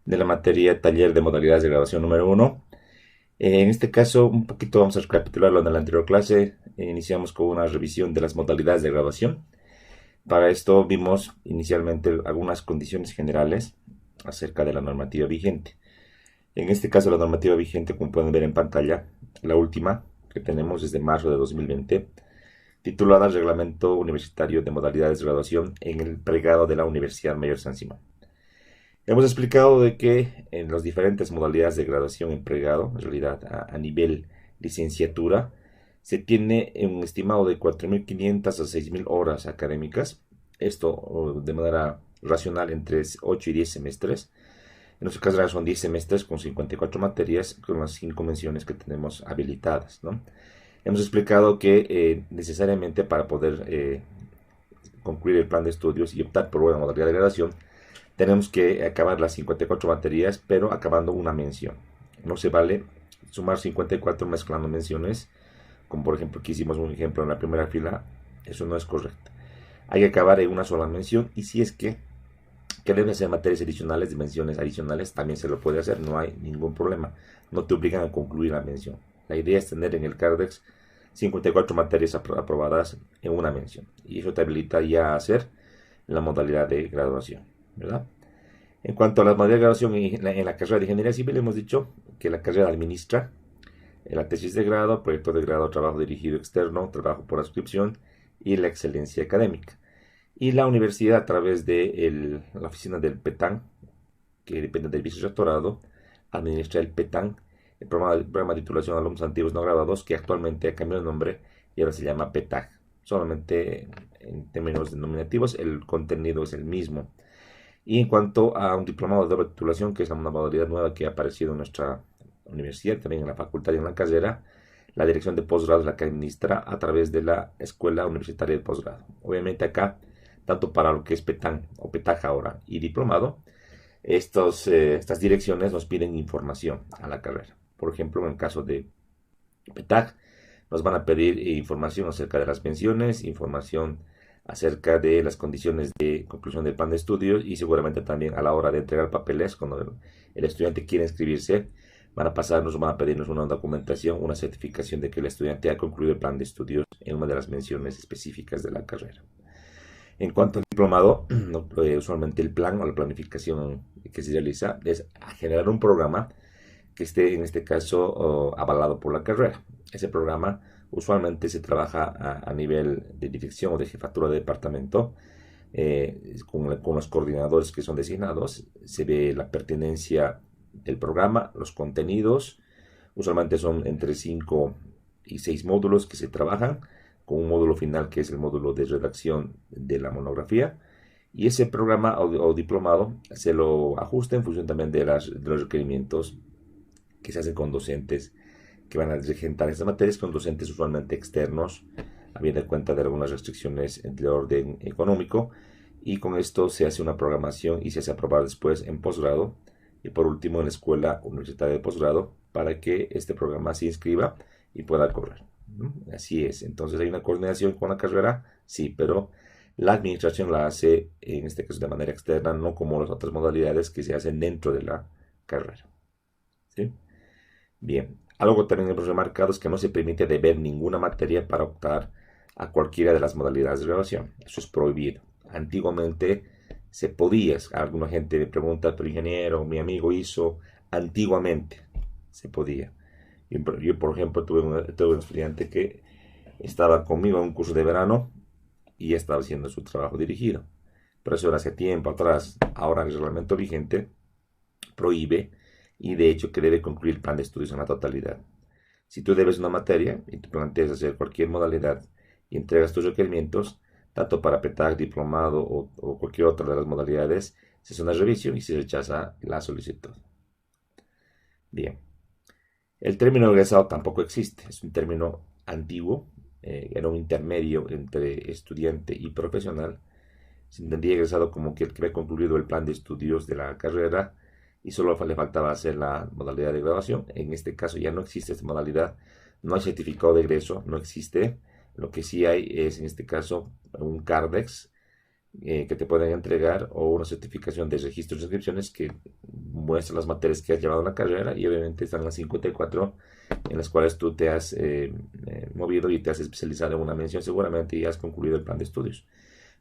de la materia taller de modalidades de graduación número uno. En este caso, un poquito vamos a recapitularlo en la anterior clase. Iniciamos con una revisión de las modalidades de graduación. Para esto vimos inicialmente algunas condiciones generales acerca de la normativa vigente. En este caso, la normativa vigente, como pueden ver en pantalla, la última que tenemos es de marzo de 2020, titulada Reglamento Universitario de Modalidades de Graduación en el Pregrado de la Universidad Mayor San Simón. Hemos explicado de que en las diferentes modalidades de graduación en pregrado, en realidad a nivel licenciatura, se tiene un estimado de 4.500 a 6.000 horas académicas, esto de manera racional entre 8 y 10 semestres. En nuestro caso son 10 semestres con 54 materias, con las 5 menciones que tenemos habilitadas, ¿no? Hemos explicado que necesariamente para poder concluir el plan de estudios y optar por una modalidad de graduación, tenemos que acabar las 54 materias, pero acabando una mención. No se vale sumar 54 mezclando menciones, como por ejemplo aquí hicimos un ejemplo en la primera fila, eso no es correcto. Hay que acabar en una sola mención y si es que deben ser materias adicionales, dimensiones adicionales, también se lo puede hacer, no hay ningún problema. No te obligan a concluir la mención. La idea es tener en el CARDEX 54 materias aprobadas en una mención y eso te habilita ya a hacer la modalidad de graduación, ¿verdad? En cuanto a la modalidad de graduación en la carrera de Ingeniería Civil, hemos dicho que la carrera administra la tesis de grado, proyecto de grado, trabajo dirigido externo, trabajo por adscripción y la excelencia académica. Y la universidad, a través de la oficina del PETAN, que depende del vicerrectorado, administra el PETAN, el programa de titulación de alumnos antiguos no graduados, que actualmente ha cambiado de nombre y ahora se llama PETAG. Solamente en términos denominativos, el contenido es el mismo. Y en cuanto a un diplomado de doble titulación, que es una modalidad nueva que ha aparecido en nuestra universidad, también en la facultad y en la carrera, la dirección de posgrado es la que administra a través de la Escuela Universitaria de Posgrado. Obviamente acá, tanto para lo que es PETAN o PETAJ ahora y diplomado, estas direcciones nos piden información a la carrera. Por ejemplo, en el caso de PETAJ, nos van a pedir información acerca de las pensiones, información acerca de las condiciones de conclusión del plan de estudios y seguramente también a la hora de entregar papeles, cuando el estudiante quiere inscribirse, van a pedirnos una documentación, una certificación de que el estudiante ha concluido el plan de estudios en una de las menciones específicas de la carrera. En cuanto al diplomado, usualmente el plan o la planificación que se realiza es generar un programa que esté en este caso avalado por la carrera. Ese programa usualmente se trabaja a nivel de dirección o de jefatura de departamento con los coordinadores que son designados. Se ve la pertinencia del programa, los contenidos. Usualmente son entre 5 y 6 módulos que se trabajan, con un módulo final que es el módulo de redacción de la monografía. Y ese programa o diplomado se lo ajusta en función también de los requerimientos que se hacen con docentes que van a regentar estas materias, con docentes usualmente externos, habiendo cuenta de algunas restricciones de orden económico. Y con esto se hace una programación y se hace aprobar después en posgrado y por último en la escuela universitaria de posgrado para que este programa se inscriba y pueda correr. Así es. Entonces hay una coordinación con la carrera, sí, pero la administración la hace en este caso de manera externa, no como las otras modalidades que se hacen dentro de la carrera. ¿Sí? Bien, algo que también hemos remarcado es que no se permite deber ninguna materia para optar a cualquiera de las modalidades de graduación. Eso es prohibido. Antiguamente se podía, alguna gente me pregunta, pero ingeniero, mi amigo hizo, antiguamente se podía. Yo, por ejemplo, tuve un estudiante que estaba conmigo en un curso de verano y estaba haciendo su trabajo dirigido. Pero eso era hace tiempo atrás. Ahora el reglamento vigente prohíbe y de hecho que debe concluir el plan de estudios en la totalidad. Si tú debes una materia y te planteas hacer cualquier modalidad y entregas tus requerimientos, tanto para PETAC, diplomado o cualquier otra de las modalidades, se hace una revisión y se rechaza la solicitud. Bien, el término egresado tampoco existe, es un término antiguo, era un intermedio entre estudiante y profesional. Se entendía egresado como que el que había concluido el plan de estudios de la carrera y solo le faltaba hacer la modalidad de graduación. En este caso ya no existe esta modalidad, no hay certificado de egreso, no existe. Lo que sí hay es en este caso un CARDEX que te pueden entregar, o una certificación de registro de inscripciones que muestra las materias que has llevado en la carrera, y obviamente están las 54 en las cuales tú te has movido y te has especializado en una mención seguramente y has concluido el plan de estudios.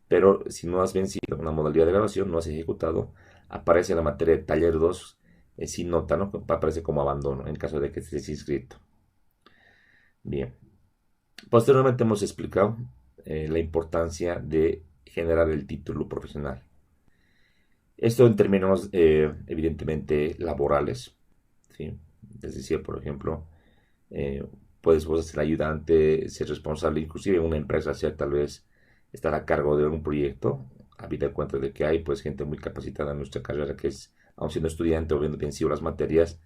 Pero si no has vencido una modalidad de graduación, no has ejecutado, aparece en la materia de taller 2 sin nota, ¿no? Aparece como abandono en caso de que estés inscrito. Bien. Posteriormente hemos explicado la importancia de generar el título profesional. Esto en términos evidentemente laborales, ¿sí? Les decía, por ejemplo, eh, puedes vos ser ayudante, ser responsable, inclusive en una empresa, ser tal vez estar a cargo de un proyecto, habida cuenta de que hay pues gente muy capacitada en nuestra carrera que es, aun siendo estudiante o habiendo vencido las materias,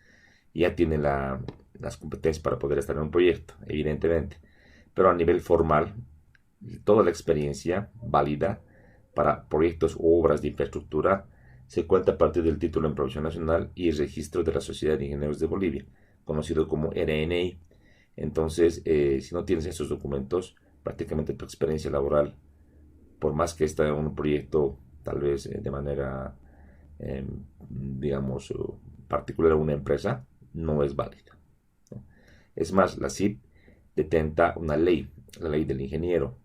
ya tiene las competencias para poder estar en un proyecto, evidentemente. Pero a nivel formal, toda la experiencia válida para proyectos u obras de infraestructura se cuenta a partir del título en Provisión Nacional y el registro de la Sociedad de Ingenieros de Bolivia, conocido como RNI. Entonces, si no tienes esos documentos, prácticamente tu experiencia laboral, por más que esté en un proyecto, tal vez de manera, eh, digamos, particular a una empresa, no es válida, ¿no? Es más, la CIP detenta una ley, la ley del ingeniero,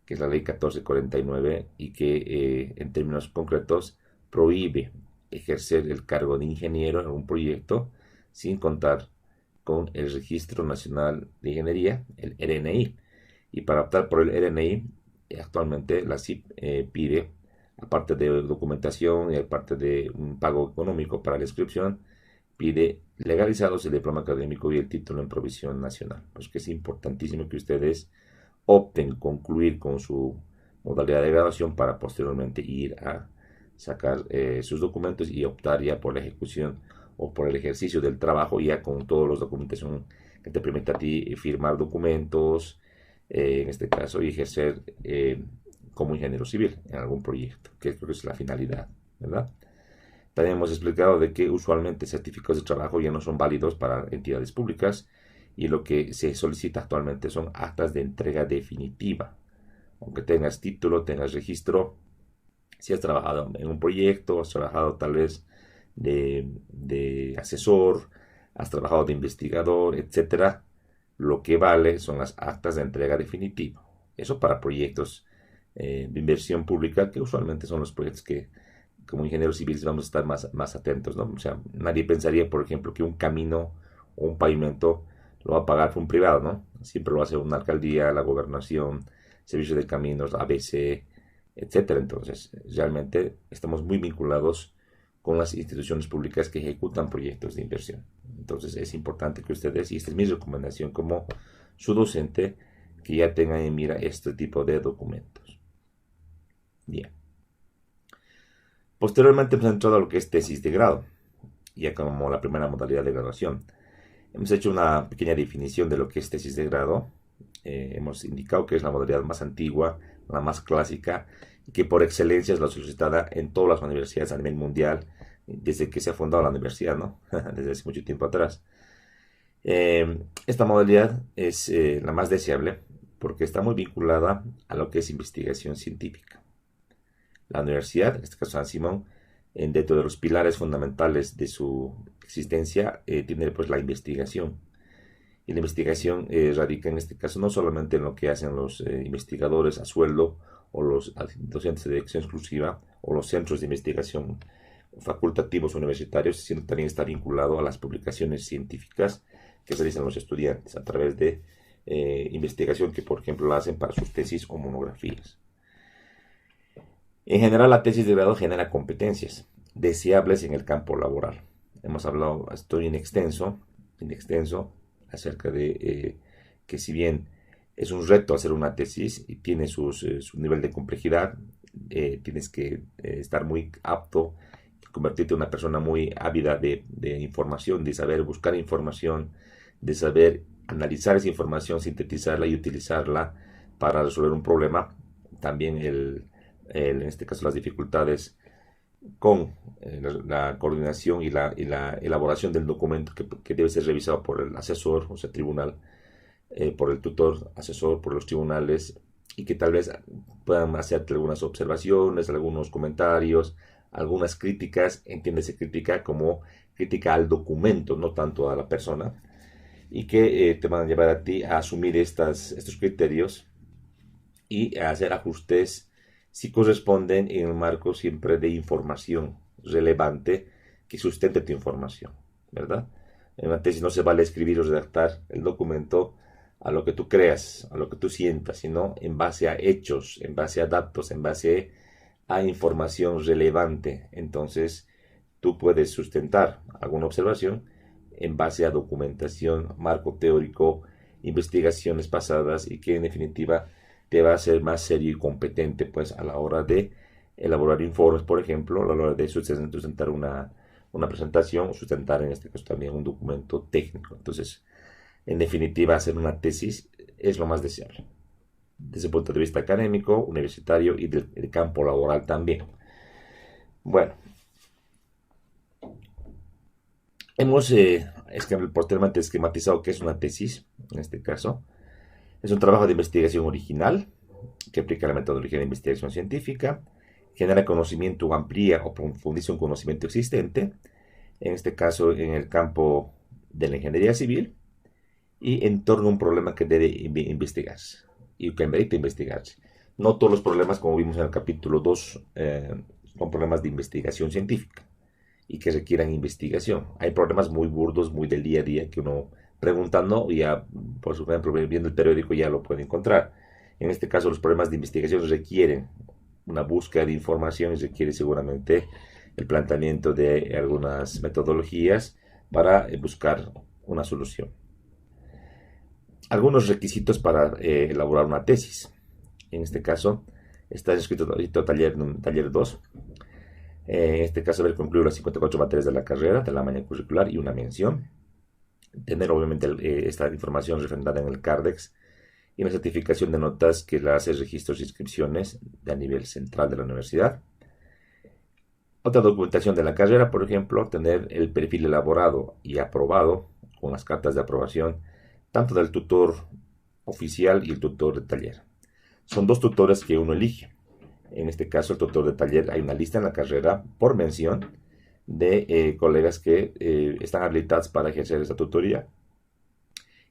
que es la ley 1449, y que en términos concretos prohíbe ejercer el cargo de ingeniero en un proyecto sin contar con el Registro Nacional de Ingeniería, el RNI. Y para optar por el RNI, actualmente la CIP pide, aparte de documentación y aparte de un pago económico para la inscripción, pide legalizados el diploma académico y el título en provisión nacional. Pues que es importantísimo que ustedes opten concluir con su modalidad de graduación para posteriormente ir a sacar sus documentos y optar ya por la ejecución o por el ejercicio del trabajo ya con todos los documentación que te permita a ti firmar documentos, en este caso, y ejercer como ingeniero civil en algún proyecto, que creo que es la finalidad, ¿verdad? También hemos explicado de que usualmente certificados de trabajo ya no son válidos para entidades públicas, y lo que se solicita actualmente son actas de entrega definitiva. Aunque tengas título, tengas registro, si has trabajado en un proyecto, has trabajado tal vez de asesor, has trabajado de investigador, etcétera, lo que vale son las actas de entrega definitiva. Eso para proyectos de inversión pública, que usualmente son los proyectos que como ingenieros civiles vamos a estar más atentos, ¿no? O sea, nadie pensaría, por ejemplo, que un camino o un pavimento lo va a pagar un privado, ¿no? Siempre lo va a hacer una alcaldía, la gobernación, servicio de caminos, ABC, etcétera. Entonces, realmente estamos muy vinculados con las instituciones públicas que ejecutan proyectos de inversión. Entonces, es importante que ustedes, y esta es mi recomendación como su docente, que ya tengan en mira este tipo de documentos. Bien. Posteriormente hemos entrado a lo que es tesis de grado, ya como la primera modalidad de graduación. Hemos hecho una pequeña definición de lo que es tesis de grado. Hemos indicado que es la modalidad más antigua, la más clásica, y que por excelencia es la solicitada en todas las universidades a nivel mundial, desde que se ha fundado la universidad, ¿no? Desde hace mucho tiempo atrás. Esta modalidad es la más deseable porque está muy vinculada a lo que es investigación científica. La universidad, en este caso San Simón, dentro de los pilares fundamentales de su existencia, tiene pues la investigación. Y la investigación radica en este caso no solamente en lo que hacen los investigadores a sueldo o los docentes de dirección exclusiva o los centros de investigación facultativos universitarios, sino también está vinculado a las publicaciones científicas que realizan los estudiantes a través de investigación que, por ejemplo, la hacen para sus tesis o monografías. En general, la tesis de grado genera competencias deseables en el campo laboral. Hemos hablado, estoy en extenso acerca de que si bien es un reto hacer una tesis y tiene su nivel de complejidad, tienes que estar muy apto, convertirte en una persona muy ávida de información, de saber buscar información, de saber analizar esa información, sintetizarla y utilizarla para resolver un problema. También en este caso las dificultades con la coordinación y la elaboración del documento que debe ser revisado por el asesor, o sea, tribunal, por el tutor, asesor, por los tribunales, y que tal vez puedan hacerte algunas observaciones, algunos comentarios, algunas críticas, entiéndese crítica como crítica al documento, no tanto a la persona, y que te van a llevar a ti a asumir estos criterios y a hacer ajustes si corresponden en el marco siempre de información relevante que sustente tu información, ¿verdad? En una tesis no se vale escribir o redactar el documento a lo que tú creas, a lo que tú sientas, sino en base a hechos, en base a datos, en base a información relevante. Entonces, tú puedes sustentar alguna observación en base a documentación, marco teórico, investigaciones pasadas y que en definitiva te va a hacer más serio y competente pues a la hora de elaborar informes, por ejemplo, a la hora de sustentar una presentación o sustentar en este caso también un documento técnico. Entonces, en definitiva, hacer una tesis es lo más deseable desde el punto de vista académico, universitario y del campo laboral también. Bueno, hemos posteriormente esquematizado qué es una tesis, en este caso. Es un trabajo de investigación original que aplica la metodología de investigación científica, genera conocimiento o amplía o profundiza un conocimiento existente, en este caso en el campo de la ingeniería civil, y en torno a un problema que debe investigarse y que merece investigarse. No todos los problemas, como vimos en el capítulo 2, son problemas de investigación científica y que requieran investigación. Hay problemas muy burdos, muy del día a día, que uno preguntando, ya, por ejemplo, viendo el periódico ya lo puede encontrar. En este caso, los problemas de investigación requieren una búsqueda de información y requiere seguramente el planteamiento de algunas metodologías para buscar una solución. Algunos requisitos para elaborar una tesis. En este caso, está escrito taller 2. En este caso, haber concluido las 54 materias de la carrera, de la malla curricular y una mención. Tener, obviamente, esta información refrendada en el CARDEX y una certificación de notas que la hace registros e inscripciones a nivel central de la universidad. Otra documentación de la carrera, por ejemplo, tener el perfil elaborado y aprobado con las cartas de aprobación, tanto del tutor oficial y el tutor de taller. Son dos tutores que uno elige. En este caso, el tutor de taller, hay una lista en la carrera por mención de colegas que están habilitados para ejercer esta tutoría.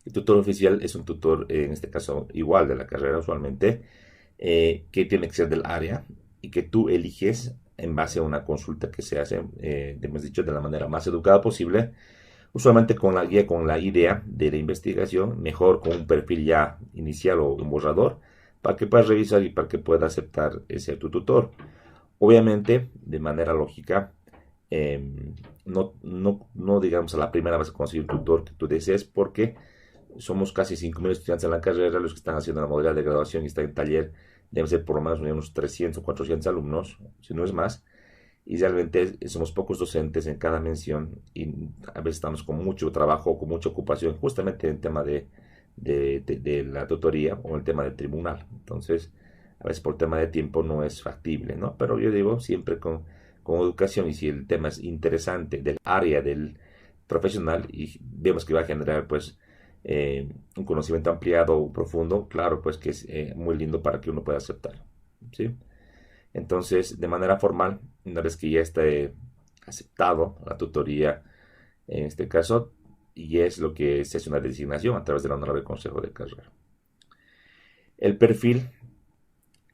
El tutor oficial es un tutor, en este caso, igual de la carrera usualmente, que tiene que ser del área y que tú eliges en base a una consulta que se hace, hemos dicho, de la manera más educada posible, usualmente con la guía, con la idea de la investigación, mejor con un perfil ya inicial o un borrador, para que puedas revisar y para que puedas aceptar ser tu tutor. Obviamente, de manera lógica, no digamos a la primera vas a conseguir un tutor que tú desees, porque somos casi 5.000 estudiantes en la carrera, los que están haciendo la modalidad de graduación y están en taller, deben ser por lo menos unos 300 o 400 alumnos, si no es más, y realmente somos pocos docentes en cada mención y a veces estamos con mucho trabajo, con mucha ocupación, justamente en el tema de la tutoría o el tema del tribunal. Entonces, a veces por tema de tiempo no es factible, ¿no? Pero yo digo siempre con educación, y si el tema es interesante del área del profesional y vemos que va a generar pues un conocimiento ampliado o profundo, claro, pues que es muy lindo para que uno pueda aceptar, ¿sí? Entonces, de manera formal, una vez que ya esté aceptado la tutoría, en este caso, y es lo que se hace una designación a través del Honorable Consejo de Carrera. El perfil,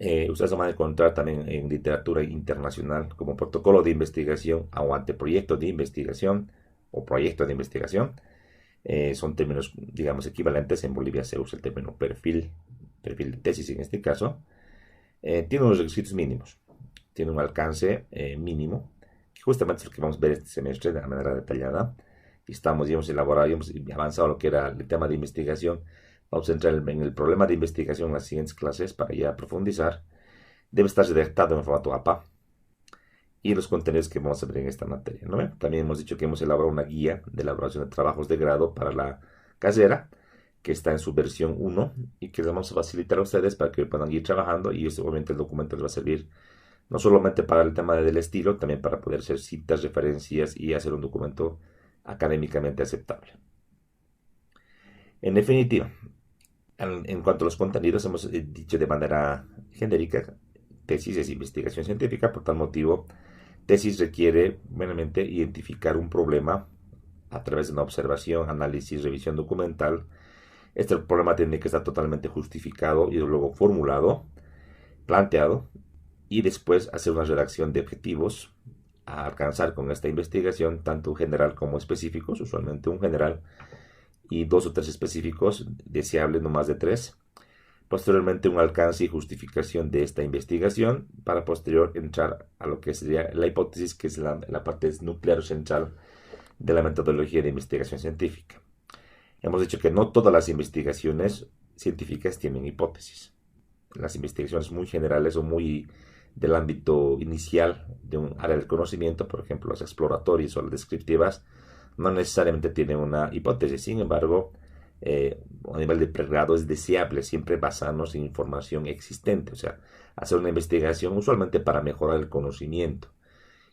ustedes lo van a encontrar también en literatura internacional como protocolo de investigación o anteproyecto de investigación o proyecto de investigación. Son términos, digamos, equivalentes. En Bolivia se usa el término perfil de tesis en este caso. Tiene unos requisitos mínimos, tiene un alcance mínimo, que justamente es lo que vamos a ver este semestre de manera detallada. Ya hemos elaborado, hemos avanzado lo que era el tema de investigación. Vamos a entrar en el problema de investigación en las siguientes clases para ya profundizar. Debe estar redactado en formato APA y los contenidos que vamos a ver en esta materia, ¿no? También hemos dicho que hemos elaborado una guía de elaboración de trabajos de grado para la carrera, que está en su versión 1 y que les vamos a facilitar a ustedes para que puedan ir trabajando, y eso, obviamente, el documento les va a servir no solamente para el tema del estilo, también para poder hacer citas, referencias y hacer un documento académicamente aceptable. En definitiva, En cuanto a los contenidos, hemos dicho de manera genérica, tesis es investigación científica, por tal motivo, tesis requiere meramente identificar un problema a través de una observación, análisis, revisión documental. Este problema tiene que estar totalmente justificado y luego formulado, planteado, y después hacer una redacción de objetivos a alcanzar con esta investigación, tanto general como específicos, usualmente un general y dos o tres específicos, deseable no más de tres. Posteriormente un alcance y justificación de esta investigación para posterior entrar a lo que sería la hipótesis, que es la parte nuclear central de la metodología de investigación científica. Hemos dicho que no todas las investigaciones científicas tienen hipótesis. Las investigaciones muy generales o muy del ámbito inicial de un área del conocimiento, por ejemplo, las exploratorias o las descriptivas, no necesariamente tienen una hipótesis. Sin embargo, a nivel de pregrado es deseable siempre basarnos en información existente, o sea, hacer una investigación usualmente para mejorar el conocimiento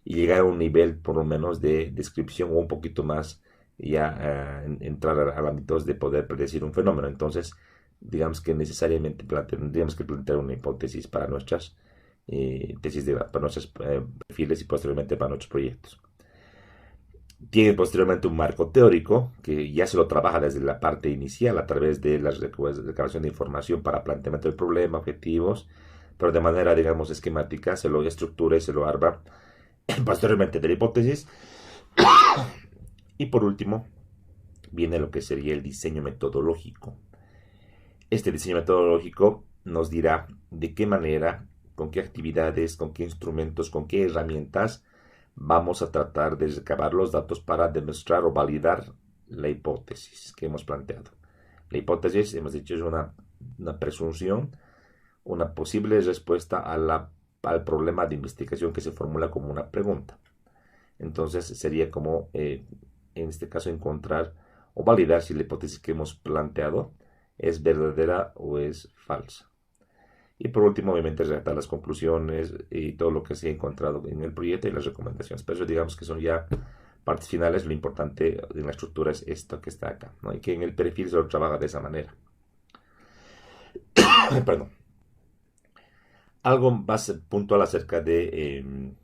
y llegar a un nivel por lo menos de descripción o un poquito más ya entrar al ámbito de poder predecir un fenómeno. Entonces, digamos que necesariamente tendríamos que plantear una hipótesis para nuestras tesis para nuestros perfiles y posteriormente para nuestros proyectos. Tiene posteriormente un marco teórico que ya se lo trabaja desde la parte inicial a través de la recabación de información para planteamiento del problema, objetivos, pero de manera, digamos, esquemática, se lo estructura y se lo arma posteriormente de la hipótesis. Y por último, viene lo que sería el diseño metodológico. Este diseño metodológico nos dirá de qué manera, con qué actividades, con qué instrumentos, con qué herramientas vamos a tratar de recabar los datos para demostrar o validar la hipótesis que hemos planteado. La hipótesis, hemos dicho, es una presunción, una posible respuesta al problema de investigación que se formula como una pregunta. Entonces sería como, en este caso, encontrar o validar si la hipótesis que hemos planteado es verdadera o es falsa. Y por último, obviamente, redactar las conclusiones y todo lo que se ha encontrado en el proyecto y las recomendaciones. Pero eso digamos que son ya partes finales. Lo importante en la estructura es esto que está acá, ¿no? Y que en el perfil se lo trabaja de esa manera. Perdón. Algo más puntual acerca de, en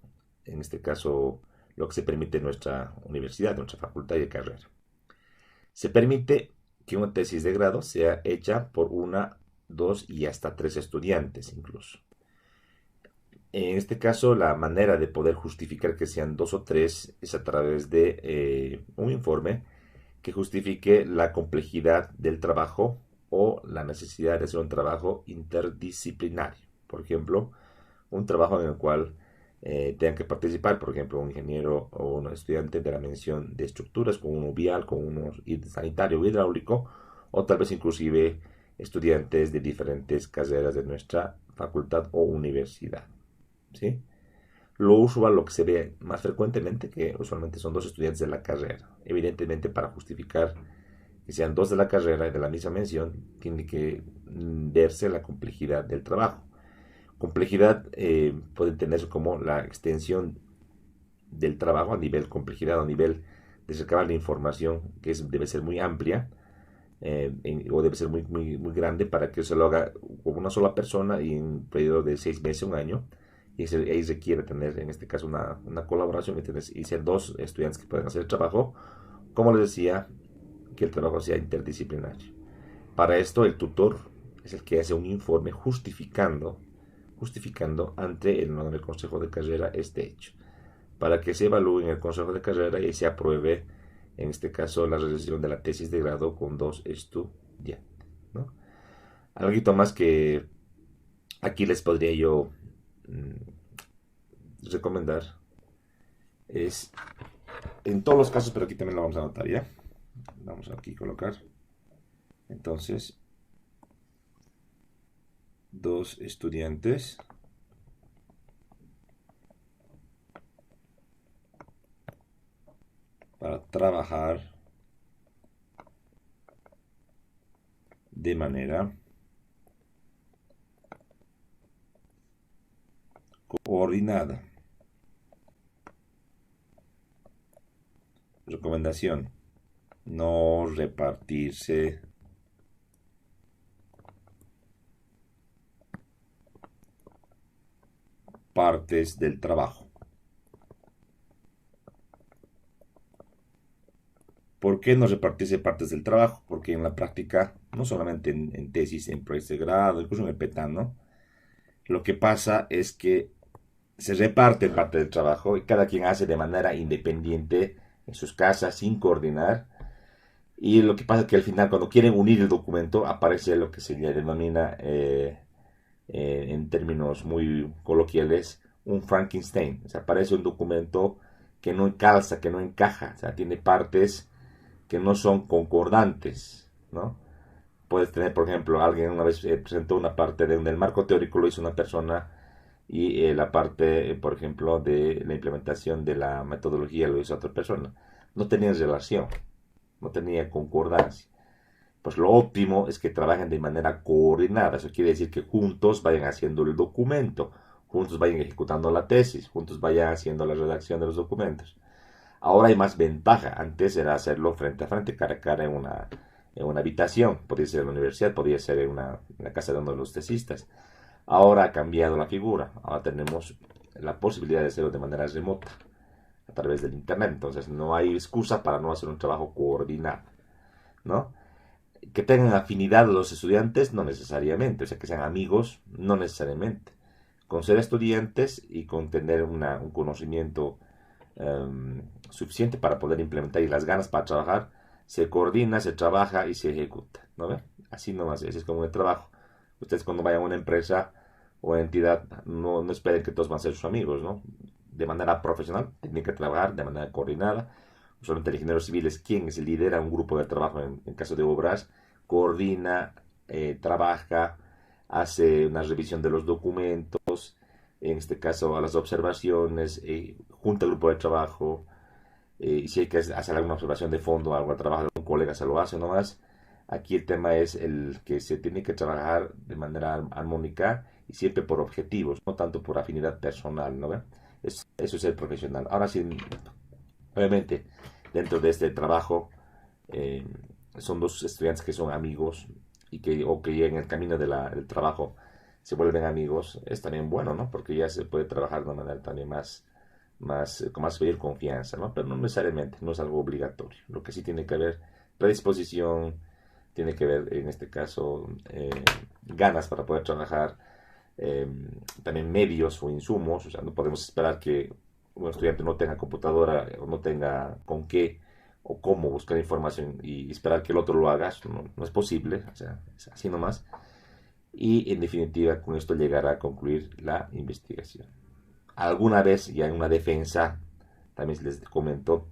este caso, lo que se permite en nuestra universidad, en nuestra facultad y de carrera. Se permite que una tesis de grado sea hecha por una, dos y hasta tres estudiantes incluso. En este caso, la manera de poder justificar que sean dos o tres es a través de un informe que justifique la complejidad del trabajo o la necesidad de hacer un trabajo interdisciplinario. Por ejemplo, un trabajo en el cual tengan que participar, por ejemplo, un ingeniero o un estudiante de la mención de estructuras, con uno vial, con uno sanitario o hidráulico, o tal vez inclusive estudiantes de diferentes carreras de nuestra facultad o universidad. ¿Sí? Lo usual, lo que se ve más frecuentemente, que usualmente son dos estudiantes de la carrera. Evidentemente, para justificar que sean dos de la carrera y de la misma mención, tiene que verse la complejidad del trabajo. Complejidad puede tener como la extensión del trabajo a nivel complejidad, a nivel de recabar la información, que debe ser muy amplia o debe ser muy grande para que se lo haga con una sola persona y en un periodo de 6 meses, un año. Y ahí requiere tener, en este caso, una colaboración y ser dos estudiantes que pueden hacer el trabajo. Como les decía, que el trabajo sea interdisciplinario. Para esto, el tutor es el que hace un informe justificando ante el consejo de carrera este hecho, para que se evalúe en el consejo de carrera y se apruebe, en este caso, la realización de la tesis de grado con dos estudiantes, ¿no? Algo más que aquí les podría yo recomendar es, en todos los casos, pero aquí también lo vamos a anotar, ¿ya? Vamos aquí a colocar, entonces, dos estudiantes para trabajar de manera coordinada. Recomendación: no repartirse partes del trabajo. ¿Por qué no repartirse partes del trabajo? Porque en la práctica, no solamente en tesis, en proyectos de grado, incluso en el PETAN, ¿no? Lo que pasa es que se reparte parte del trabajo y cada quien hace de manera independiente en sus casas, sin coordinar. Y lo que pasa es que al final, cuando quieren unir el documento, aparece lo que se le denomina, en términos muy coloquiales, un Frankenstein. O sea, aparece un documento que no calza, que no encaja, o sea, tiene partes que no son concordantes, ¿no? Puedes tener, por ejemplo, alguien una vez presentó una parte del marco teórico, lo hizo una persona, y la parte, por ejemplo, de la implementación de la metodología lo hizo otra persona. No tenían relación, no tenía concordancia. Pues lo óptimo es que trabajen de manera coordinada. Eso quiere decir que juntos vayan haciendo el documento, juntos vayan ejecutando la tesis, juntos vayan haciendo la redacción de los documentos. Ahora hay más ventaja. Antes era hacerlo frente a frente, cara a cara en una habitación. Podría ser en la universidad, podría ser en la casa de uno de los tesistas. Ahora ha cambiado la figura. Ahora tenemos la posibilidad de hacerlo de manera remota, a través del Internet. Entonces no hay excusa para no hacer un trabajo coordinado, ¿no? Que tengan afinidad los estudiantes, no necesariamente. O sea, que sean amigos, no necesariamente. Con ser estudiantes y con tener un conocimiento suficiente para poder implementar y las ganas para trabajar, se coordina, se trabaja y se ejecuta, ¿no ve? Así nomás, ese es como el trabajo. Ustedes cuando vayan a una empresa o entidad, no esperen que todos van a ser sus amigos, ¿no? De manera profesional, tienen que trabajar de manera coordinada. Usualmente el ingeniero civil es quien lidera un grupo de trabajo en caso de obras, coordina, trabaja, hace una revisión de los documentos, en este caso a las observaciones, junta el grupo de trabajo, y si hay que hacer alguna observación de fondo, algo de trabajo de un colega, se lo hace nomás. Aquí el tema es el que se tiene que trabajar de manera armónica y siempre por objetivos, no tanto por afinidad personal, ¿no ve? Eso es el profesional. Ahora sí, obviamente, dentro de este trabajo, eh, son dos estudiantes que son amigos o que en el camino del trabajo se vuelven amigos, es también bueno, ¿no? Porque ya se puede trabajar de una manera también con más mayor confianza, ¿no? Pero no necesariamente, no es algo obligatorio. Lo que sí tiene que haber predisposición, tiene que haber, en este caso, ganas para poder trabajar, eh, también medios o insumos. O sea, no podemos esperar que un estudiante no tenga computadora o no tenga con qué o cómo buscar información y esperar que el otro lo haga. Eso no es posible, o sea, es así nomás. Y en definitiva, con esto llegará a concluir la investigación. Alguna vez, ya en una defensa, también les comento,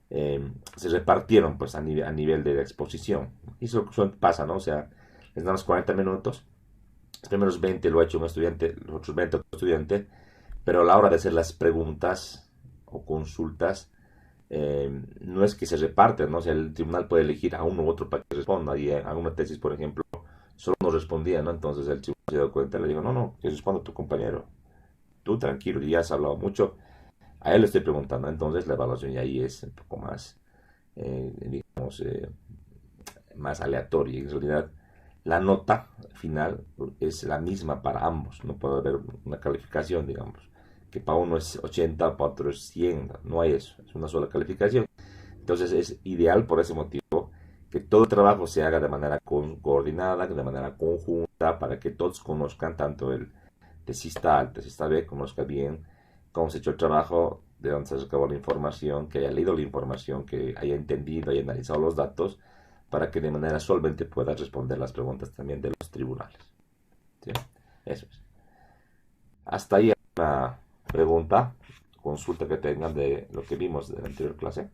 se repartieron pues a nivel de la exposición. Y eso pasa, ¿no? O sea, les damos 40 minutos, los primeros 20 lo ha hecho un estudiante, los otros 20 otro estudiante, pero a la hora de hacer las preguntas o consultas, no es que se reparten, ¿no? O sea, el tribunal puede elegir a uno u otro para que responda. Y en alguna tesis, por ejemplo, solo no respondía, ¿no? Entonces el tribunal se dio cuenta, le digo, no, no, que responda tu compañero. Tú tranquilo, ya has hablado mucho. A él le estoy preguntando. Entonces la evaluación ya ahí es un poco más, digamos, más aleatoria. En realidad, la nota final es la misma para ambos. No puede haber una calificación, digamos, que para uno es 80, para otro es 100. No hay eso, es una sola calificación. Entonces es ideal por ese motivo que todo el trabajo se haga de manera coordinada, de manera conjunta, para que todos conozcan, tanto el tesista A, el tesista B, conozca bien cómo se ha hecho el trabajo, de dónde se recabó la información, que haya leído la información, que haya entendido, haya analizado los datos, para que de manera solvente pueda responder las preguntas también de los tribunales. ¿Sí? Eso es. Hasta ahí una pregunta, consulta que tengan de lo que vimos de la anterior clase.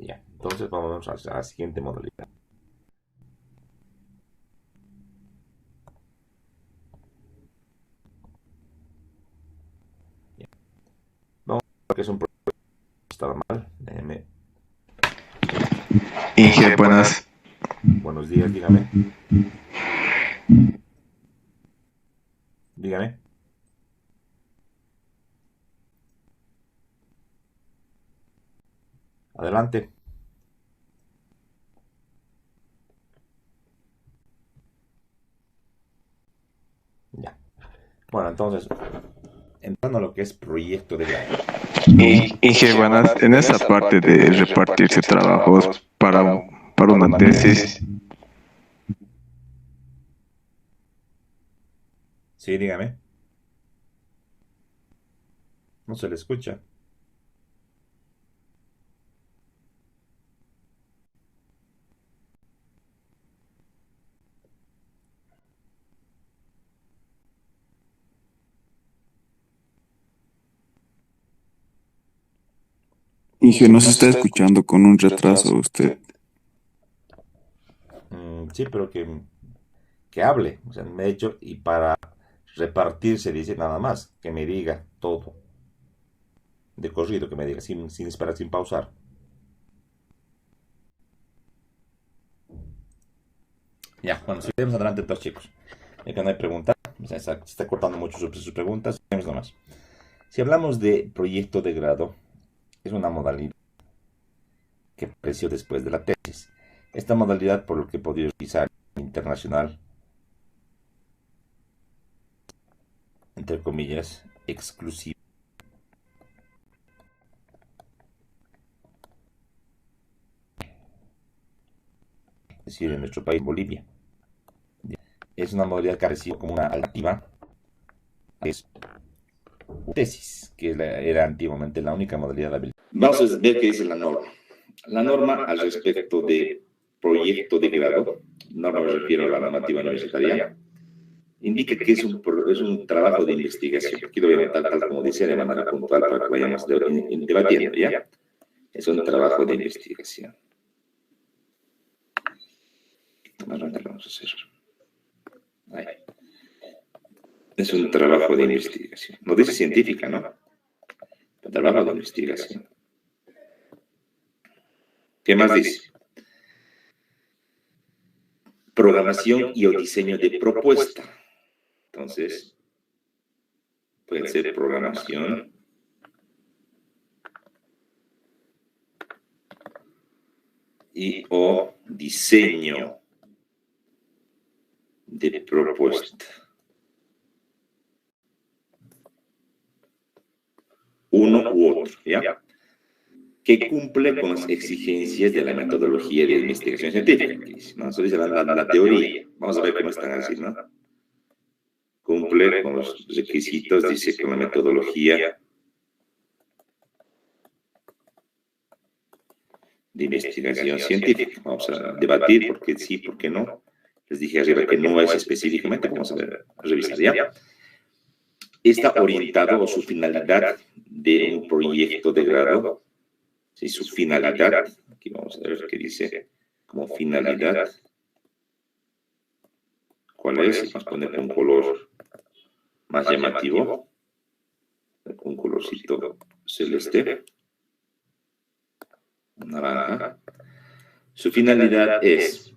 Ya, entonces vamos a la siguiente modalidad. Ya. Vamos a ver qué es un proyecto estaba mal. Déjeme. Inge, buenas. Buenos días, dígame. Dígame. Adelante. Bueno, entonces, entrando a lo que es proyecto de grado. Inge, buenas, en esa parte de repartirse trabajos para una tesis, Sí, dígame. No se le escucha. Inge, nos está escuchando con un retraso usted. Sí, pero que hable. O sea, me he hecho y para repartirse dice nada más. Que me diga todo. De corrido, que me diga sin esperar, sin pausar. Ya, bueno, seguimos adelante entonces, chicos. Ya que no hay pregunta, se está cortando mucho sus preguntas. Vemos nomás. Si hablamos de proyecto de grado, es una modalidad que apareció después de la tesis. Esta modalidad, por lo que he podido revisar internacional, entre comillas, exclusiva, es decir, en nuestro país, Bolivia. Es una modalidad que ha recibido como una alternativa, es tesis, que era antiguamente la única modalidad habilitante. Vamos a ver qué dice la norma. La norma al respecto de proyecto de grado, norma me refiero a la normativa universitaria, indica que es un trabajo de investigación. Aquí lo voy a anotar tal como dice de manera puntual para que vayamos debatiendo, ¿ya? Es un trabajo de investigación. Más grande lo vamos a hacer. Ahí. Es un trabajo de investigación. No dice científica, ¿no? Trabajo de investigación. ¿Qué más dice? Programación y o diseño de propuesta. Entonces, puede ser programación y o diseño de propuesta. Uno u otro, ¿ya? Que cumple con las exigencias de la metodología de investigación científica. ¿No? Eso dice la teoría. Vamos a ver cómo están así, ¿no? Cumple con los requisitos, dice, con la metodología de investigación científica. Vamos a debatir por qué sí, por qué no. Les dije arriba que no es específicamente, vamos a ver, a revisar ya. Está orientado a su finalidad de un proyecto de grado. ¿Sí? Su finalidad, aquí vamos a ver qué dice como finalidad. ¿Cuál es? Vamos a poner un color más llamativo, un colorcito celeste, naranja. Su finalidad es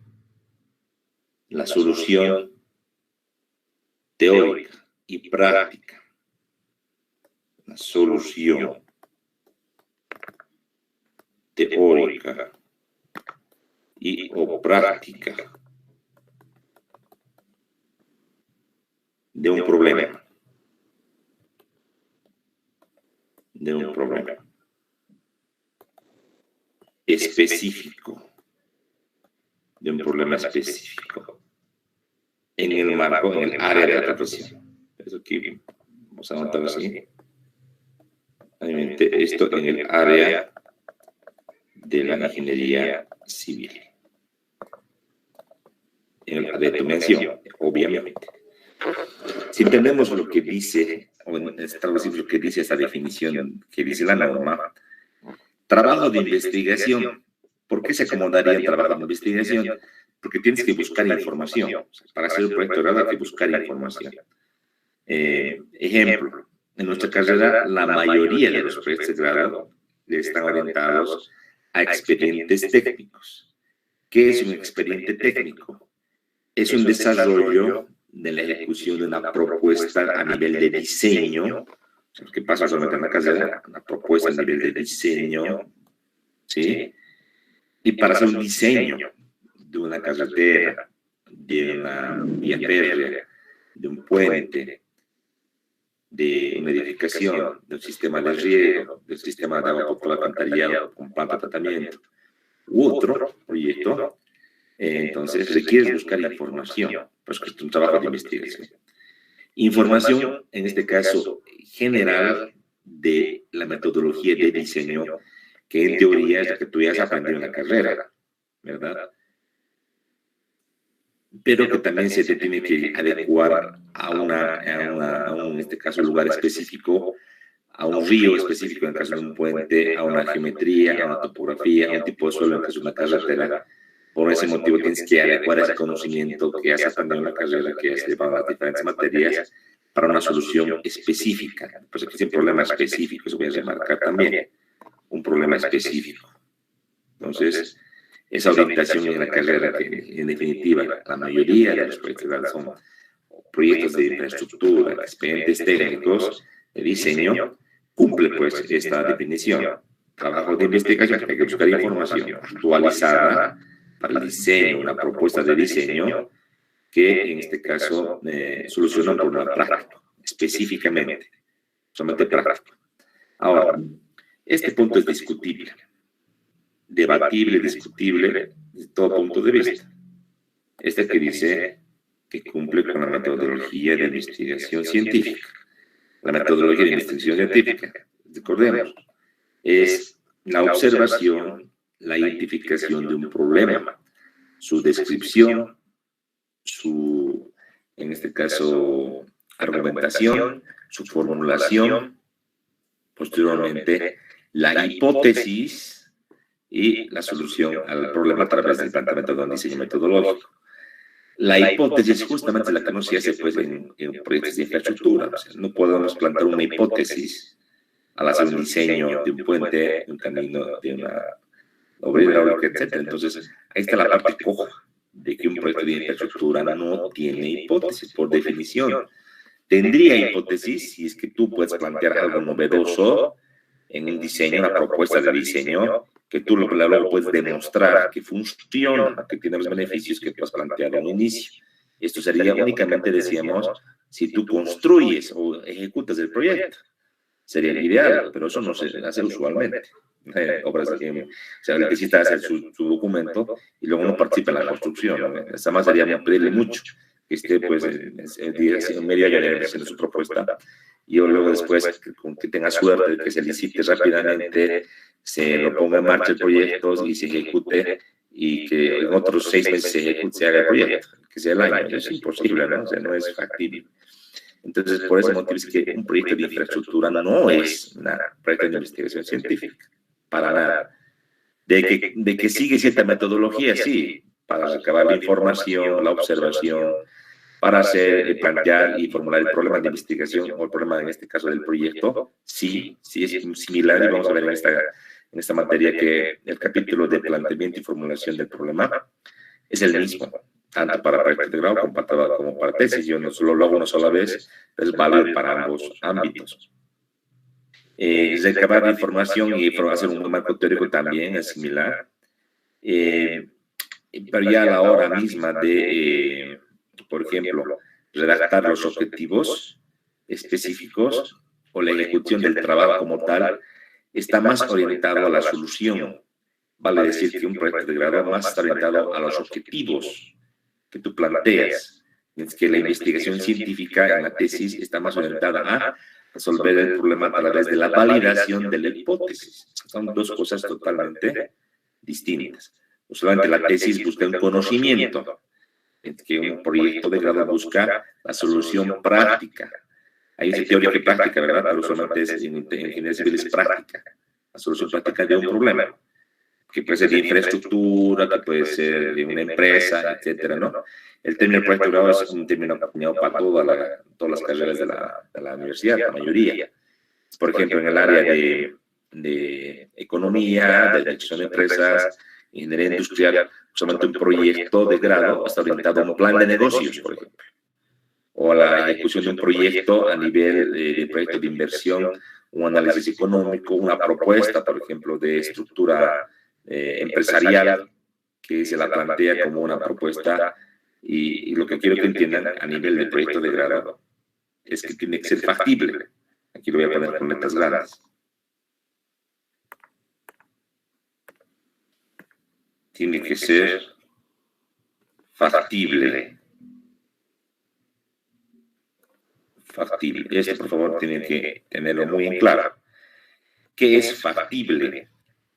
la solución teórica y práctica. La solución teórica y o práctica de un problema. De un problema específico. De un problema específico. En el marco, en el área de la profesión. Eso aquí vamos a anotar así. Obviamente, esto en el área de la ingeniería civil. En el área de tu mención, obviamente. Si entendemos lo que dice, o traducimos lo que dice esta definición que dice la norma, trabajo de investigación. ¿Por qué se acomodaría el trabajo de investigación? Porque tienes que buscar información. Para hacer un proyecto de grado hay que buscar información. Ejemplo, en nuestra carrera la mayoría de los proyectos de grado están orientados a expedientes técnicos. ¿Qué es un expediente técnico? Es un desarrollo de la ejecución de una propuesta a nivel de diseño. ¿Qué pasa solamente en la carrera? Una propuesta a nivel de diseño, ¿sí? Y para hacer un diseño de una carretera, de una vía férrea, de un puente, de una edificación, de un sistema de riego, del sistema de agua potable alcantarillado con planta de tratamiento, u otro proyecto, entonces requieres buscar información, pues que es un trabajo de investigación. Información, en este caso, general de la metodología de diseño, que en teoría es la que tú ya has aprendido en la carrera, ¿verdad? Pero que también se te tiene que adecuar en este caso, lugar específico, a un río específico, en el caso de un puente, a una geometría, a una topografía, a un tipo de suelo, en el caso de una carretera. Por ese motivo tienes que adecuar ese conocimiento que has aprendido en la carrera, que has llevado a las diferentes materias, para una solución específica. Pues existe un problema específico, eso voy a remarcar también, un problema específico. Entonces, esa orientación en la carrera, que en definitiva la mayoría de los proyectos son proyectos de infraestructura, expedientes técnicos, de diseño, cumple pues esta definición. Trabajo de investigación, hay que buscar información actualizada para el diseño, una propuesta de diseño que en este caso soluciona un problema práctico, específicamente, solamente práctico. Ahora, este punto es discutible, debatible, discutible, de todo punto de vista. Este que dice que cumple con la metodología de investigación científica. La metodología de investigación científica, recordemos, es la observación, la identificación de un problema, su descripción, su, en este caso, argumentación, su formulación, posteriormente, la hipótesis y la solución al problema a través del planteamiento de un diseño metodológico. La hipótesis justamente es la que no se hace pues, en proyectos de infraestructura. O sea, no podemos plantear una hipótesis al hacer un diseño de un puente, de un camino, de una obra hidráulica, etc. Entonces, ahí está la parte coja de que un proyecto de infraestructura no tiene hipótesis, por definición. Tendría hipótesis si es que tú puedes plantear algo novedoso en un diseño, una propuesta de diseño, que tú luego puedes demostrar que funciona, que tiene los beneficios que tú has planteado al inicio. Esto sería únicamente, decíamos, si tú construyes o ejecutas el proyecto. Sería el ideal, pero eso no se hace usualmente. Obras de o sea, necesita hacer su documento y luego no participa en la construcción. Esa más sería pedirle mucho, que esté pues en medio año haciendo su propuesta y luego después que tenga suerte de que se licite rápidamente, se lo ponga en marcha el proyecto y se ejecute y que en otros 6 meses se haga el proyecto, que sea el año. Es imposible, ¿no? O sea, no es factible. Entonces, por ese motivo es que un proyecto de infraestructura no es un proyecto de investigación científica, para nada. De que sigue cierta metodología, sí, para recabar la información, la observación, para hacer, plantear y formular el problema de investigación o el problema, en este caso, del proyecto, sí, sí es similar y vamos a ver en esta materia que el capítulo de planteamiento y formulación del problema es el mismo, tanto para proyectos de grado como para tesis. Yo no solo lo hago una sola vez, pero es válido para ambos ámbitos. Recabar información y hacer un marco teórico también es similar, pero ya a la hora misma de, por ejemplo, redactar los objetivos específicos o la ejecución del trabajo como tal, está más orientado a la solución. Vale decir que un proyecto de grado más está orientado a los objetivos que tú planteas, es que la investigación científica en la tesis está más orientada a resolver el problema a través de la validación de la hipótesis. Son dos cosas totalmente distintas. Usualmente la tesis busca un conocimiento, que un proyecto de grado busca la solución práctica. Hay una teoría que práctica, ¿verdad? Pero usualmente en ingeniería civil es práctica, la solución práctica de un problema, que puede ser de infraestructura, que puede ser de una empresa, etcétera, ¿no? El término proyecto de grado es un término acuñado para todas las carreras de la universidad, la mayoría. Por ejemplo, en el área de economía, de dirección de empresas, ingeniería industrial, solamente un proyecto de grado está orientado a un plan de negocios, por ejemplo, o a la ejecución de un proyecto a nivel de proyecto de inversión, un análisis económico, una propuesta, por ejemplo, de estructura empresarial, que se la plantea como una propuesta, y lo que quiero que entiendan a nivel de proyecto de grado es que tiene que ser factible. Aquí lo voy a poner con letras grandes. Tiene que ser factible. Factible. Esto, por favor, tienen que tenerlo muy en claro. ¿Qué es factible?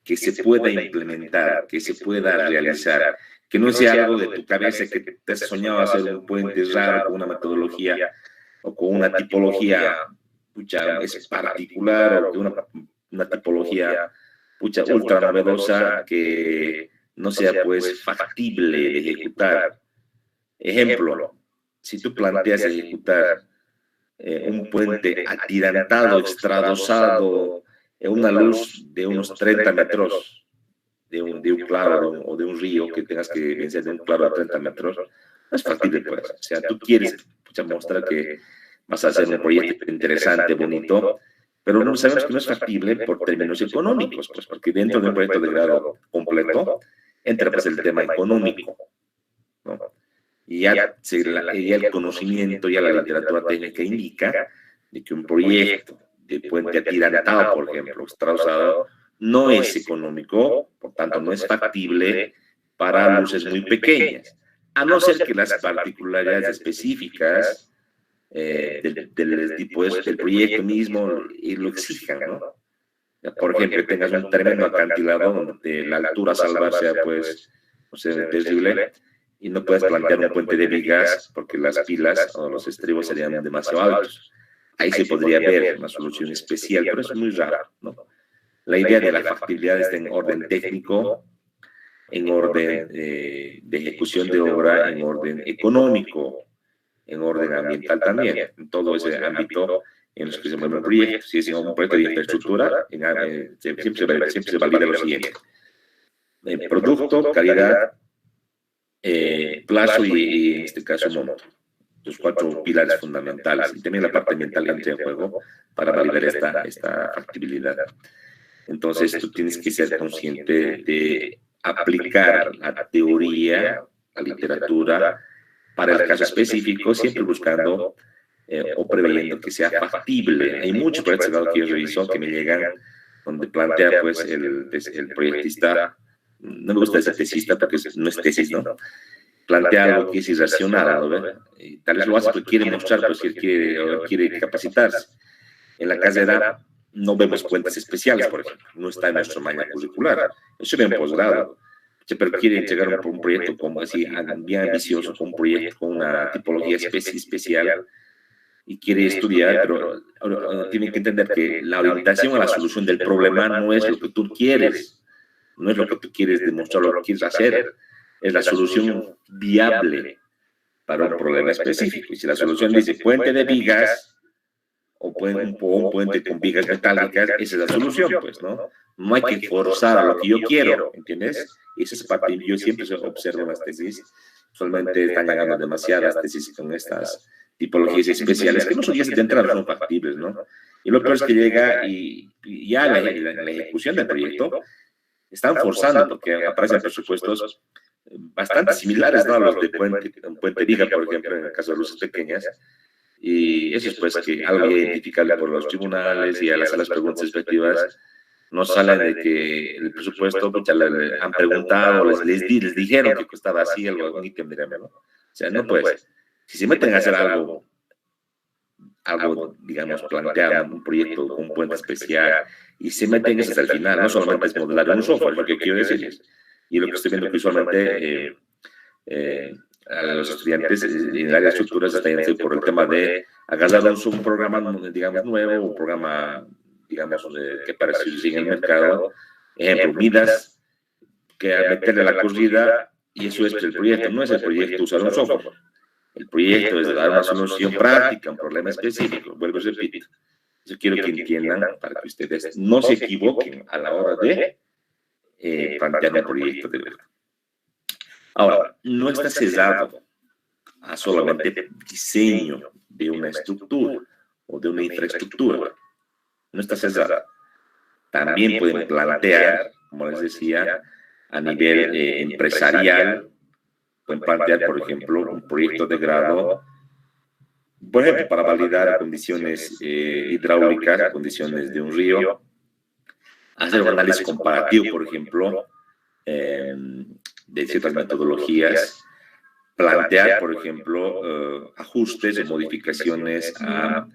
Que se pueda implementar, que se pueda realizar, que no sea algo de tu cabeza que te has soñado hacer un puente raro con una metodología o con una tipología, pucha, es particular, o que una tipología, pucha, ultra novedosa que no sea, pues, factible de ejecutar. Ejemplo, si tú planteas ejecutar un puente atirantado, extradosado, una luz de unos 30 metros de un claro o de un río que tengas que vencer de un claro de 30 metros, no es factible, pues. O sea, tú quieres, pucha, mostrar que vas a hacer un proyecto interesante, bonito, pero no sabemos que no es factible por términos económicos, pues, porque dentro de un proyecto de grado completo entra, pues, el tema económico, ¿no? Y ya el conocimiento, ya la literatura técnica indica de que un proyecto de puente atirantado, por ejemplo, extradosado, no es económico, por tanto no es factible para luces muy pequeñas, a no ser que las particularidades específicas del proyecto mismo lo exijan, ¿no? Por ejemplo, que tengas un tremendo acantilado donde la altura a salvar sea, pues, no sé, terrible, y no puedes plantear un puente de vigas porque las pilas o los estribos serían demasiado altos. Ahí se podría ver una solución especial, pero es muy raro, ¿no? La idea de la factibilidad está en orden técnico, en orden de ejecución de obra, en orden económico, en orden ambiental también, en todo ese ámbito en los que se mueve un proyecto. Si es un proyecto de infraestructura, siempre se valida lo siguiente: producto, calidad, plazo y, en este caso, monto. Los 4 pilares fundamentales. Y también la parte ambiental entra en juego para validar esta factibilidad. Entonces, tú tienes que ser consciente de aplicar la teoría, la literatura, para el caso específico, siempre buscando o preveyendo que sea factible. Hay muchos proyectos que yo reviso que me llegan donde plantea, pues, el proyectista, no me gusta ese tesista porque no es tesis, ¿no? Plantea algo que es irracional, ¿no? Tal vez lo hace porque quiere mostrar, pero si él quiere capacitarse. En la carrera no vemos puentes especiales, por ejemplo, no está en nuestro manual curricular. Eso ve en posgrado. Pero quiere entregar un proyecto como así, bien ambicioso, con un proyecto con una tipología especial, y quiere estudiar, pero tiene que entender que la orientación a la solución del problema no es lo que tú quieres, no es lo que tú quieres demostrar, lo que quieres hacer, es la solución viable para un problema específico. Y si la solución dice puente de vigas o un puente con vigas metálicas, esa es la solución, pues, ¿no? No hay que forzar a lo que yo quiero, ¿entiendes? Y esa es parte, yo siempre observo en las tesis, usualmente están llegando demasiadas tesis con estas tipologías especiales que no son días de entrada, son factibles, ¿no? Y lo peor es que llega y ya la ejecución del proyecto están forzando, porque aparecen presupuestos bastante similares, ¿no?, a los de puente viga, por ejemplo, en el caso de luces pequeñas. Y eso es, pues, que algo identificable por los tribunales y a las preguntas respectivas no salen de que el presupuesto, ya le han preguntado, les dijeron que costaba así, algo ni que ¿no? O sea, no, pues, si se meten a hacer algo, digamos, plantear un proyecto con un puente especial y se meten hasta el final, no solamente es modelar un software, lo que quiero decir. Y lo que estoy viendo que usualmente a los estudiantes en el área de estructuras están yendo por el tema de agarrar un programa, digamos, nuevo, un programa, digamos, que parece en el mercado, ejemplo, Midas, que a meterle la corrida, y eso es el proyecto. No es el proyecto usar un software. El proyecto es dar una solución práctica a un problema específico. Vuelvo y repito. Yo quiero que entiendan, para que ustedes no se equivoquen a la hora de plantear un proyecto de verdad. Ahora, no está cerrado a solamente diseño de una estructura o de una infraestructura. No está cerrado. También pueden plantear, como les decía, a nivel empresarial, pueden plantear, por ejemplo, un proyecto de grado por ejemplo, para validar condiciones hidráulicas, condiciones de un río, hacer un análisis comparativo, por ejemplo, de ciertas metodologías, plantear, por ejemplo, ajustes o modificaciones a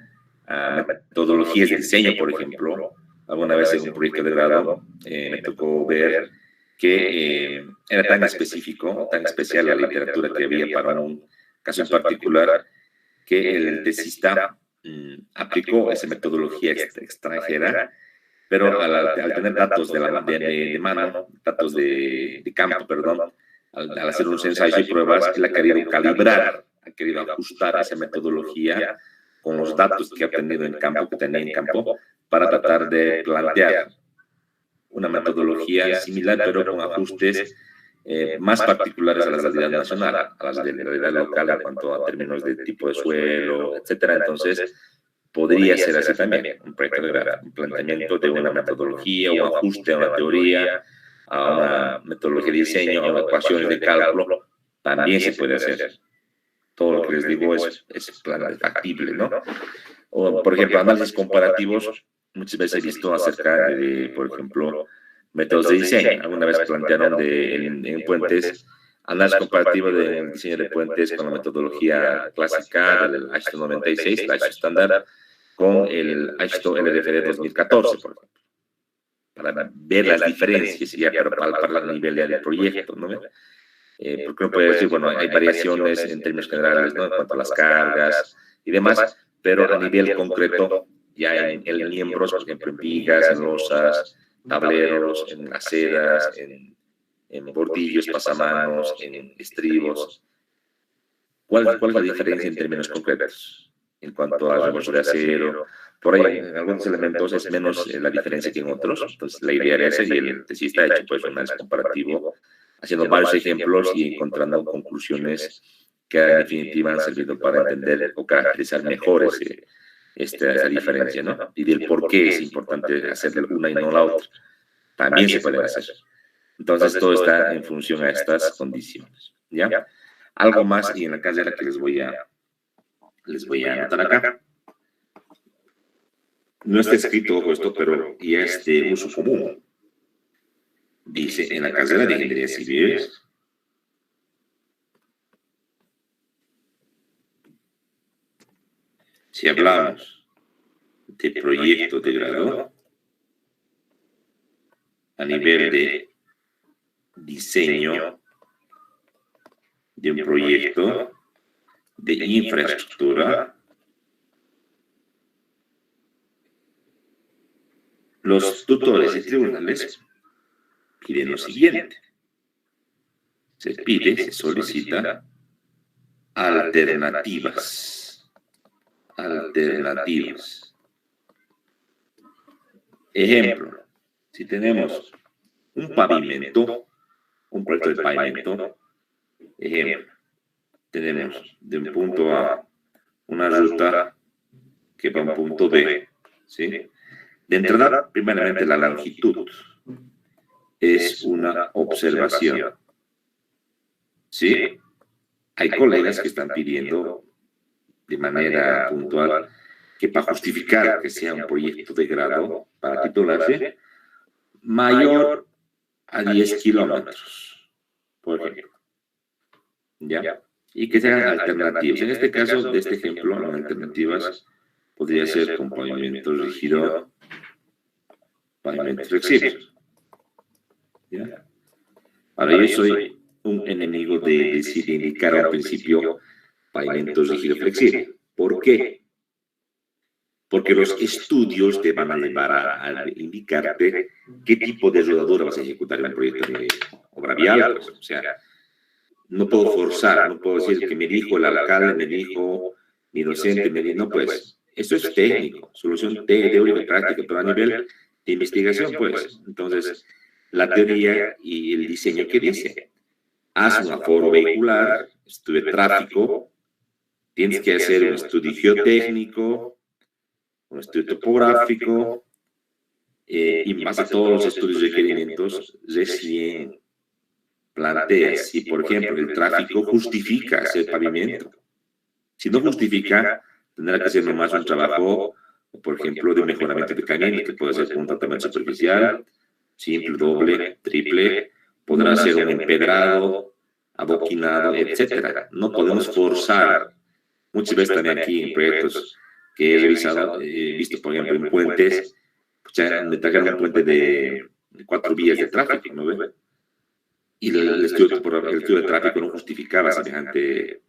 metodologías de diseño, por ejemplo. Alguna vez en un proyecto de grado me tocó ver que era tan específico, tan especial la literatura que había para un caso en particular, que el tesista aplicó esa metodología extranjera, pero al tener datos de mano, datos de campo, perdón, al hacer unos ensayos y pruebas, él ha querido calibrar, ha querido ajustar esa metodología con los datos que ha obtenido en campo, que tenía en campo, para tratar de plantear una metodología similar, pero con ajustes más particulares a la realidad nacional, a la realidad local en cuanto a términos de tipo de suelo, etcétera. Entonces, podría ser así también, un proyecto de grado, un planteamiento de una metodología, un ajuste a una teoría, a una metodología de diseño, a ecuaciones de cálculo, también se puede hacer. Todo lo que les digo es factible, ¿no? O, por ejemplo, análisis comparativos, muchas veces he visto acerca de, por ejemplo, métodos de diseño. Alguna vez plantearon en puentes, análisis comparativo del diseño de puentes con la metodología clásica del AISTO 96, el AISTO estándar, con el AISTO LDFD 2014, por ejemplo, para ver las diferencias y ya para el nivel del proyecto, ¿no? Porque uno puede decir, bueno, hay variaciones en términos generales, ¿no? En cuanto a las cargas y demás, pero a nivel concreto, ya en miembros, por ejemplo, en vigas, en losas, tableros, en aceras, en bordillos, pasamanos, en estribos. ¿Cuál es la diferencia en términos concretos? En cuanto al refuerzo de acero, por ahí en algunos elementos es menos la diferencia que en otros. Entonces, la idea era esa y el tesista ha hecho pues, un análisis comparativo, haciendo varios ejemplos y encontrando conclusiones que en definitiva han servido para entender o caracterizar mejor esa diferencia, ¿no? Y del por qué es importante hacer una y no la otra. También se puede hacer. Entonces, todo está en función a estas condiciones, ¿ya? Algo más y en la carrera que les voy a anotar acá. No está escrito, ojo, esto, pero ya es de uso común. Dice, en la carrera de Ingeniería Civil, si hablamos de proyecto de grado, a nivel de diseño de un proyecto de infraestructura, los tutores y tribunales piden lo siguiente. Se solicita alternativas. Ejemplo, si tenemos un pavimento, un proyecto de pavimento, ejemplo, tenemos de un punto A una ruta que va a un punto B, ¿sí? De entrada, primeramente la longitud es una observación, ¿sí? Hay colegas que están pidiendo de manera puntual que para justificar que sea un proyecto de grado para titularse, mayor a 10 kilómetros, por ejemplo. ¿Ya? Y que sean alternativas. En este caso, de este ejemplo, las alternativas podría ser con pavimento rígido, pavimento flexible. ¿Ya? Ahora, yo soy un enemigo de indicar al principio pavimento rígido flexible. ¿Por qué? Porque los estudios te van a llevar a indicarte qué tipo de rodadura vas a ejecutar en un proyecto de obra vial. Pues, o sea, no puedo forzar, no puedo decir que me dijo el alcalde, me dijo mi docente, me dijo, no, pues, eso es técnico, solución teórica y práctica, pero a nivel de investigación, pues, entonces, la teoría y el diseño que dice, haz un aforo vehicular, estudio de tráfico, tienes que hacer un estudio geotécnico, un estudio topográfico, y más a todos los estudios y requerimientos, recién planteas si, por ejemplo, el tráfico justifica hacer pavimento. Si no justifica, tendrá que ser nomás un trabajo, por ejemplo, de mejoramiento de camino, que puede ser con un tratamiento superficial, simple, doble, triple, podrá ser un empedrado, adoquinado, etcétera. No podemos forzar. Muchas veces también aquí en proyectos que he revisado, he visto, por ejemplo, en puentes, ya me trajeron un puente de 4 vías de tráfico, ¿no ve? Y el estudio de tráfico no justificaba semejante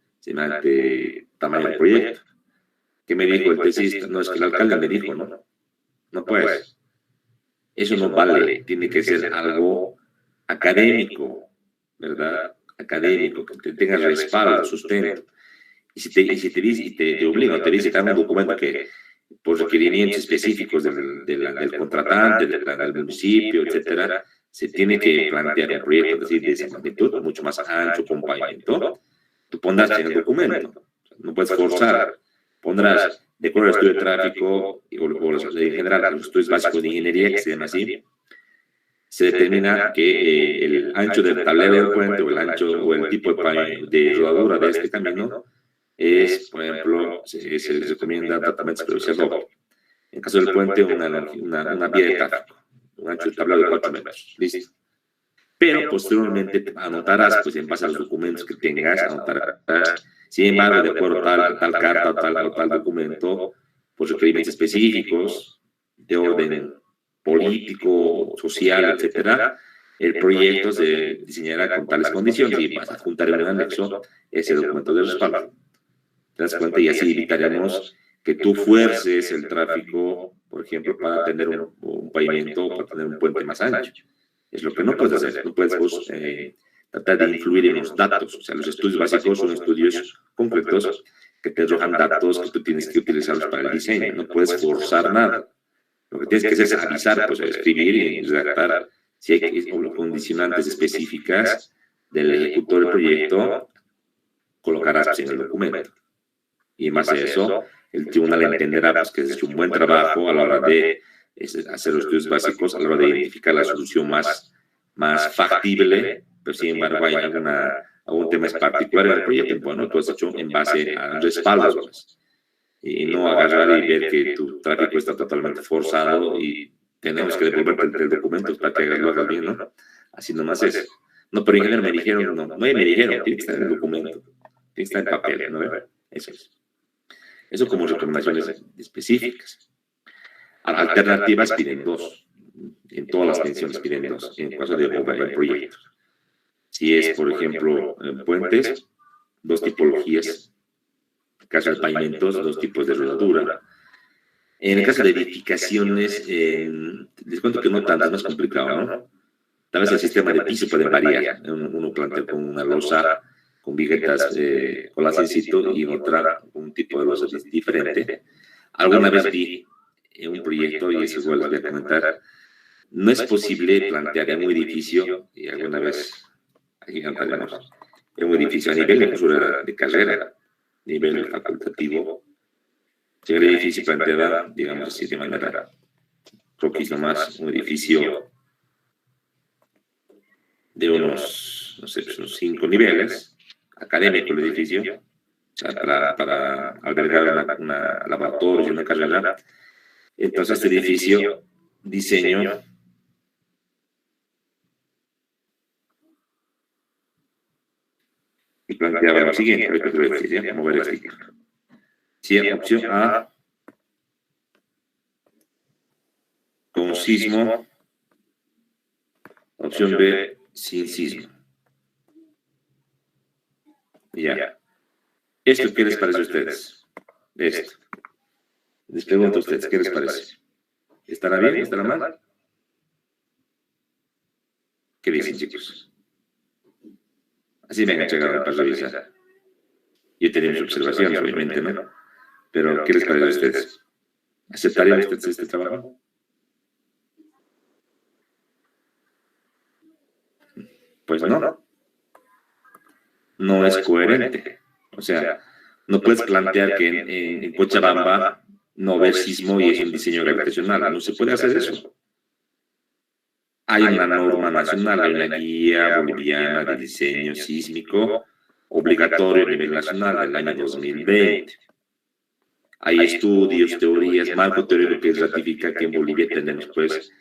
tamaño del proyecto. ¿Qué me dijo el tesista? No, es que el alcalde me dijo, no, no puedes. Eso no vale, tiene que ser algo académico, ¿verdad? Académico, que tenga respaldo, sustento. Y si te dice, y te obliga, te dice, dame un documento que por requerimientos específicos del contratante, del municipio, etcétera, se tiene que plantear un proyecto, es decir, de esa magnitud, mucho más ancho, con pavimento, tú pondrás en el documento, no puedes forzar, pondrás, de acuerdo al estudio de tráfico, en general, los estudios básicos de ingeniería, que se llaman así, se determina que el ancho del tablero del puente, o el ancho, o el tipo de rodadura de este camino, es, por ejemplo, se les recomienda tratamiento superficial doble. En caso del puente, una vía de tráfico, un ancho de tablero de 4 metros. Listo. Pero posteriormente anotarás, pues en base a los documentos que tengas, anotarás, sin embargo, de acuerdo a tal carta o tal documento, por requerimientos específicos, de orden político, social, etcétera, el proyecto se diseñará con tales condiciones y vas a adjuntar en el anexo ese documento de respaldo. ¿Te das cuenta? Y así evitaremos que tú fuerces el tráfico, por ejemplo, para tener un pavimento, para tener un puente más ancho. Es lo que no puedes hacer. No puedes tratar de influir en los datos. O sea, los estudios básicos son estudios concretos que te arrojan datos que tú tienes que utilizarlos para el diseño. No puedes forzar nada. Lo que tienes que hacer es avisar, pues escribir y redactar si hay condicionantes específicas del ejecutor del proyecto, colocarás pues, en el documento. Y en base a eso, el tribunal entenderá pues, que has hecho un buen trabajo a la hora de hacer los estudios básicos, a la hora de identificar la solución más factible, pero sin embargo hay algún tema particular en el proyecto. Bueno, tú has hecho en base a respaldos, pues, y no agarrar y ver que tu tráfico está totalmente forzado y tenemos que devolverte el documento para que lo hagas bien, ¿no? Así nomás es. No, pero ingeniero me dijeron, no me dijeron, tiene que estar en el documento, tiene que estar en papel, ¿no? Eso es. Eso como recomendaciones específicas. Alternativas piden 2. En todas las pensiones piden 2, en caso de proyectos. Si es, por ejemplo, puentes, 2 tipologías. En caso de pavimentos, 2 tipos de rodadura. En el caso de edificaciones, les cuento que no tanto, es más complicado, ¿no? Tal vez el sistema de piso puede variar. Uno plantea con una losa, con viguetas con la sencito y en otra un tipo de losa diferente. Alguna vez vi un proyecto, y eso igual les voy a comentar, no es posible plantear en un edificio, y alguna vez aquí cantaremos, en un edificio a nivel de carrera, nivel facultativo, si el edificio planteada, digamos así, de manera croquis nomás, un edificio de unos, no sé, unos 5 niveles, académico el edificio, o sea, para albergar una laboratorio y una carrera. Entonces, este edificio, diseño, y planteaba lo siguiente, ahorita te voy a decir, ¿ya? Mover el sticker. Si opción A, con sismo, opción B, sin sismo. Ya. ¿Esto qué les parece a ustedes? Esto. Les pregunto a ustedes, ¿qué les parece? ¿Estará bien? ¿Estará mal? ¿Qué dicen, chicos? Así me han llegado para revisar. Yo tenía mis observaciones, obviamente, ¿no? Pero, ¿qué les parece a ustedes? ¿Aceptarían ustedes este trabajo? Pues no. No es coherente. O sea, no puedes plantear que en Cochabamba no va a haber sismo y es un diseño gravitacional. No se puede hacer eso. Hay una norma nacional, hay una guía boliviana de diseño sísmico obligatorio a nivel nacional del año 2020. hay estudios, teorías, marco teórico que ratifica que en Bolivia tenemos, pues,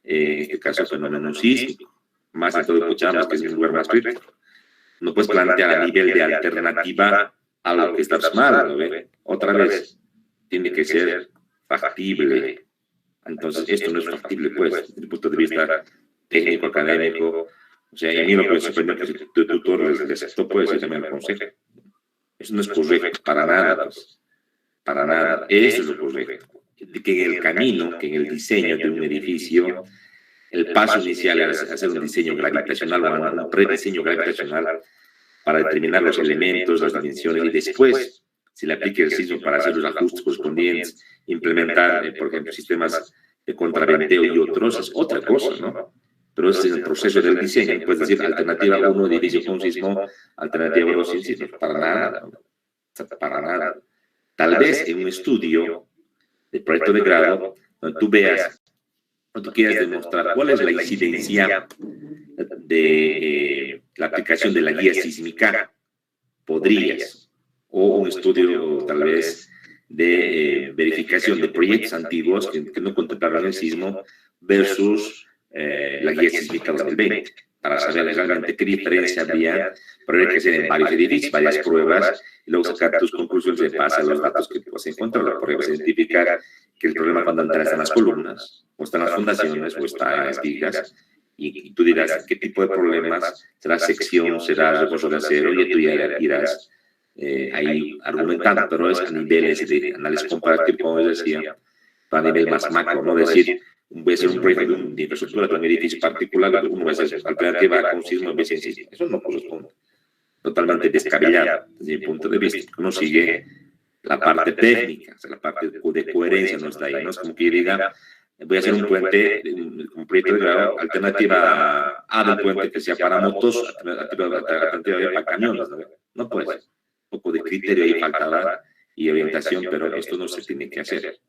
en este caso, fenómeno sísmico, más en todo Cochabamba, que es el lugar más crítico. No puedes plantear a nivel de alternativa algo que está mal, ¿no ve? Otra vez, tiene que ser factible. Entonces, esto no es factible, pues, desde el punto de vista técnico, académico. O sea, y a mí lo que me sorprendió que tu tutor les aceptó, pues, y también el consejo. Eso no es correcto, para nada, pues. Para nada. Eso es lo correcto. Que en el camino, que en el diseño de un edificio, el paso inicial es hacer un diseño gravitacional o un prediseño gravitacional para determinar los elementos, las dimensiones, y después se le aplica el sismo para hacer los ajustes correspondientes, implementar, por ejemplo, sistemas de contraventeo y otros, es otra cosa, ¿no? Pero ese es el proceso del diseño. Puedes decir, alternativa 1, edificio con sismo, alternativa 2, sin sismo. Para nada, ¿no? Para nada. Tal vez en un estudio de proyecto de grado, donde tú veas, donde tú quieras demostrar cuál es la incidencia de la aplicación de la guía sísmica, podrías, o un estudio tal vez de verificación de proyectos antiguos que no contemplaron el sismo versus la guía sísmica 2020, para saber realmente qué diferencia había, pero hay que hacer en varios edificios, varias pruebas, y luego sacar tus conclusiones en base a los datos que puedes encontrar. Por ejemplo, identificar que el problema fundamental está en las columnas, o está en las fundaciones, o está en las vigas, y tú dirás qué tipo de problemas, será sección, será refuerzo de acero, y tú ya irás ahí argumentando, pero es a niveles de análisis comparativo, como les decía, para nivel más macro, no decir, voy a hacer un proyecto de infraestructura de un edificio particular, uno va a hacer alternativa con sismo en vez de sismo. Eso no corresponde. Totalmente descabellado desde mi punto de vista. Uno sigue la parte técnica, o sea, la parte de coherencia no está ahí. No es como que yo diga, voy a hacer un puente, un proyecto de grado, alternativa A del puente que sea para motos, alternativa B para camiones. No puede ser. Un poco de criterio ahí faltaba y orientación, pero esto no se tiene que hacer.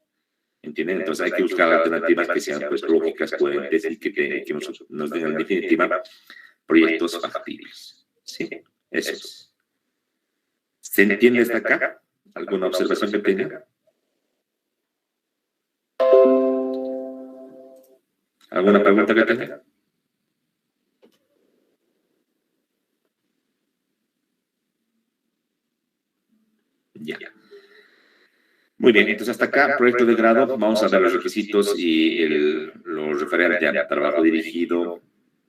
¿Entienden? Entonces hay que buscar alternativas que sean, pues, lógicas, coherentes y que nos den en definitiva proyectos factibles. Sí, eso es. ¿Se entiende hasta acá? ¿Alguna observación que tenga? ¿Alguna pregunta que tenga? Ya. Muy bien, entonces hasta acá, proyecto de grado, vamos a ver los requisitos y lo referente a trabajo dirigido,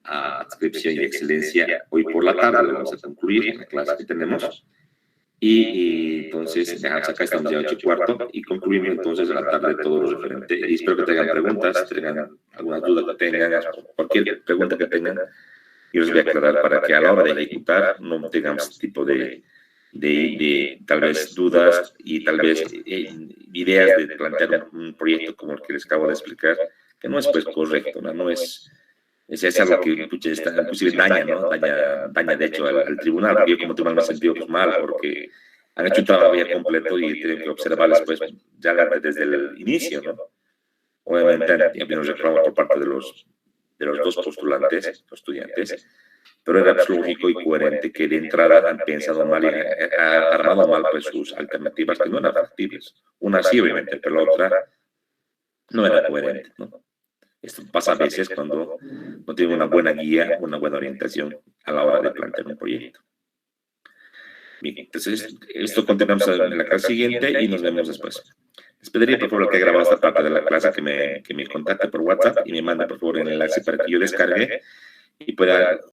a adscripción y excelencia. Hoy por la tarde lo vamos a concluir en la clase que tenemos. Y entonces, acá estamos ya 8:15 y concluimos entonces a la tarde todo lo referente. Y espero que tengan preguntas, tengan alguna duda que tengan, cualquier pregunta que tengan, y os voy a aclarar para que a la hora de ejecutar no tengamos este tipo de tal vez dudas y tal vez ideas de plantear un proyecto como el que les acabo de explicar, que no es pues correcto, no es algo que inclusive daña, ¿no? Daña de hecho al tribunal, porque yo como tribunal me he sentido pues mal, porque han hecho un trabajo ya completo y tienen que observarles pues ya desde el inicio, ¿no? Obviamente ya vino reclamo por parte de los dos postulantes, los estudiantes, pero era lógico y coherente que de entrada han pensado mal y han armado mal pues sus alternativas que no eran factibles. Una sí, obviamente, pero la otra no era coherente, ¿no? Esto pasa a veces cuando no tiene una buena guía, una buena orientación a la hora de plantear un proyecto. Bien, entonces, esto continuamos en la clase siguiente y nos vemos después. Les pediría, por favor, que haya grabado esta parte de la clase, que me contacte por WhatsApp y me mande, por favor, el enlace para que yo descargue y pueda